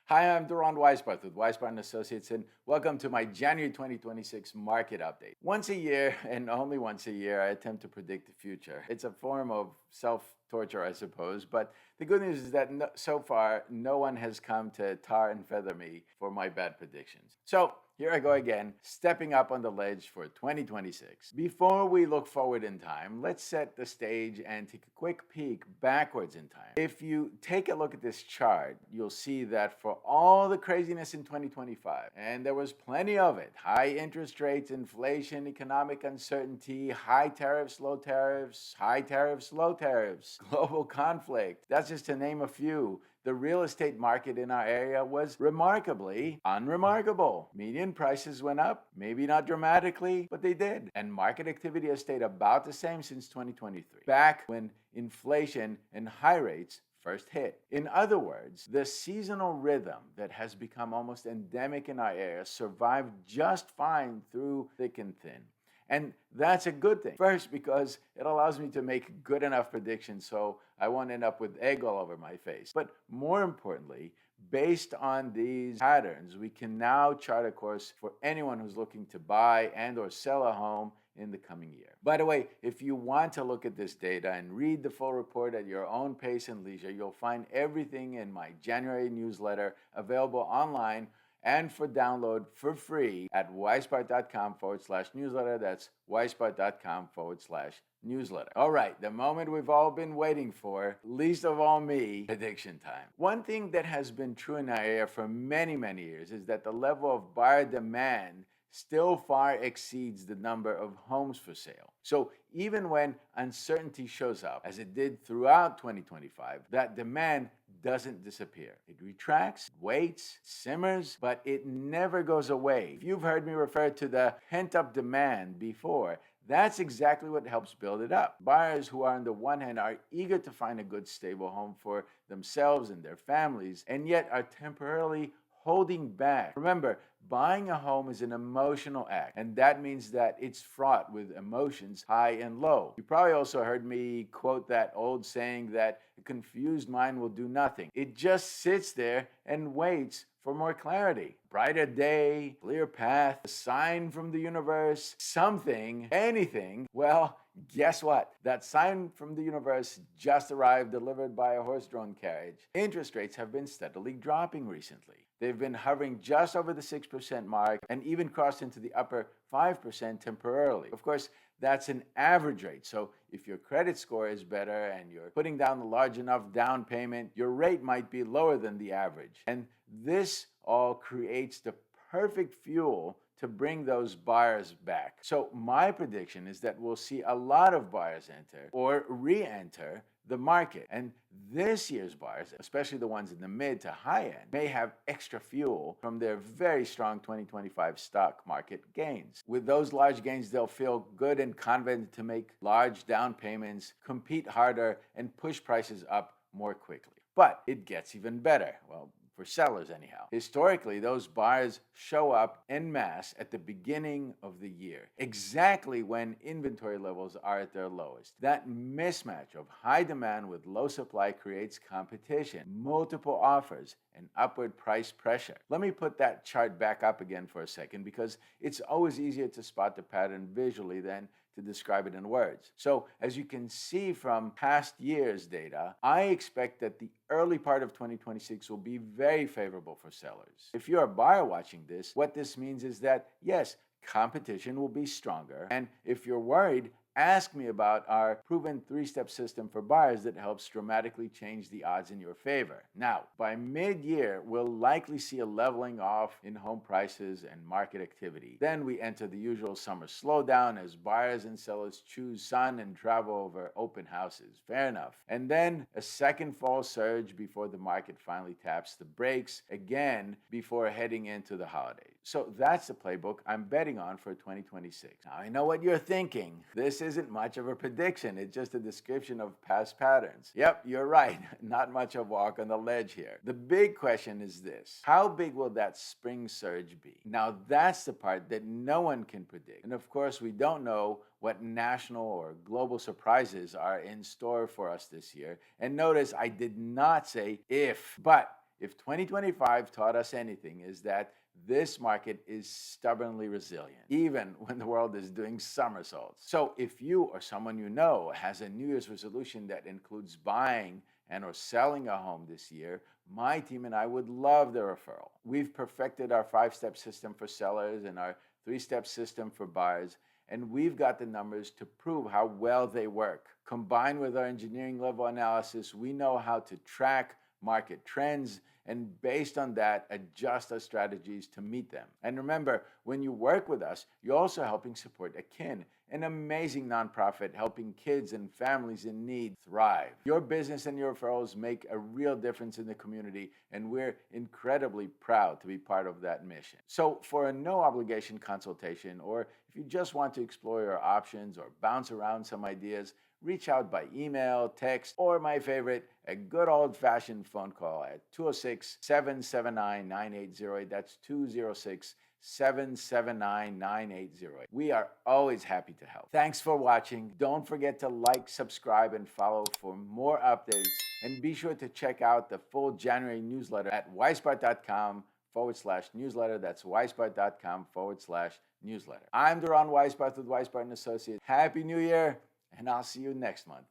Hi, I'm Doron Weisbarth with Weisbarth Associates, and welcome to my January 2026 market update. Once a year, and only once a year, I attempt to predict the future. It's a form of self-torture, I suppose, but the good news is that so far, no one has come to tar and feather me for my bad predictions. So, here I go again, stepping up on the ledge for 2026. Before we look forward in time, let's set the stage and take a quick peek backwards in time. If you take a look at this chart, you'll see that for all the craziness in 2025, and there was plenty of it, high interest rates, inflation, economic uncertainty, high tariffs, low tariffs, high tariffs, low tariffs, global conflict, that's just to name a few. The real estate market in our area was remarkably unremarkable. Median prices went up, maybe not dramatically, but they did. And market activity has stayed about the same since 2023, back when inflation and high rates first hit. In other words, the seasonal rhythm that has become almost endemic in our area survived just fine through thick and thin. And that's a good thing. First, because it allows me to make good enough predictions so I won't end up with egg all over my face. But more importantly, based on these patterns, we can now chart a course for anyone who's looking to buy and or sell a home in the coming year. By the way, if you want to look at this data and read the full report at your own pace and leisure, you'll find everything in my January newsletter available online and for download for free at weisbarth.com/newsletter. That's weisbarth.com/newsletter. All right, the moment we've all been waiting for, least of all me, prediction time. One thing that has been true in our area for many, many years is that the level of buyer demand still far exceeds the number of homes for sale. So even when uncertainty shows up, as it did throughout 2025, that demand doesn't disappear. It retracts, waits, simmers, but it never goes away. If you've heard me refer to the pent-up demand before, that's exactly what helps build it up. Buyers who are on the one hand are eager to find a good stable home for themselves and their families, and yet are temporarily holding back. Remember, buying a home is an emotional act, and that means that it's fraught with emotions high and low. You probably also heard me quote that old saying that a confused mind will do nothing. It just sits there and waits for more clarity. Brighter day, clear path, a sign from the universe, something, anything. Well, guess what? That sign from the universe just arrived, delivered by a horse-drawn carriage. Interest rates have been steadily dropping recently. They've been hovering just over the 6% mark and even crossed into the upper 5% temporarily. Of course, that's an average rate. So if your credit score is better and you're putting down a large enough down payment, your rate might be lower than the average. And this all creates the perfect fuel to bring those buyers back. So my prediction is that we'll see a lot of buyers enter or re-enter the market. And this year's buyers, especially the ones in the mid to high end, may have extra fuel from their very strong 2025 stock market gains. With those large gains, they'll feel good and confident to make large down payments, compete harder, and push prices up more quickly. But it gets even better. Well, for sellers anyhow. Historically, those buyers show up en masse at the beginning of the year, exactly when inventory levels are at their lowest. That mismatch of high demand with low supply creates competition, multiple offers, and upward price pressure. Let me put that chart back up again for a second because it's always easier to spot the pattern visually than to describe it in words. So as you can see from past years' data, I expect that the early part of 2026 will be very favorable for sellers. If you're a buyer watching this, what this means is that, yes, competition will be stronger. And if you're worried, ask me about our proven three-step system for buyers that helps dramatically change the odds in your favor. Now, by mid-year, we'll likely see a leveling off in home prices and market activity. Then we enter the usual summer slowdown as buyers and sellers choose sun and travel over open houses. Fair enough. And then a second fall surge before the market finally taps the brakes again before heading into the holidays. So that's the playbook I'm betting on for 2026. Now, I know what you're thinking. This isn't much of a prediction. It's just a description of past patterns. Yep, you're right. Not much of a walk on the ledge here. The big question is this: how big will that spring surge be? Now, that's the part that no one can predict. And of course, we don't know what national or global surprises are in store for us this year. And notice I did not say if, but if 2025 taught us anything, is that this market is stubbornly resilient, even when the world is doing somersaults. So if you or someone you know has a New Year's resolution that includes buying and or selling a home this year, my team and I would love the referral. We've perfected our 5-step system for sellers and our 3-step system for buyers, and we've got the numbers to prove how well they work. Combined with our engineering level analysis, we know how to track market trends, and based on that, adjust our strategies to meet them. And remember, when you work with us, you're also helping support Akin, an amazing nonprofit helping kids and families in need thrive. Your business and your referrals make a real difference in the community, and we're incredibly proud to be part of that mission. So for a no-obligation consultation, or if you just want to explore your options or bounce around some ideas, reach out by email, text, or my favorite, a good old-fashioned phone call at 206-779-9808. That's 206-779-9808. We are always happy to help. Thanks for watching. Don't forget to like, subscribe, and follow for more updates. And be sure to check out the full January newsletter at weisbarth.com/newsletter. That's weisbarth.com/newsletter. I'm Doron Weisbarth with Weisbarth Associates. Happy New Year, and I'll see you next month.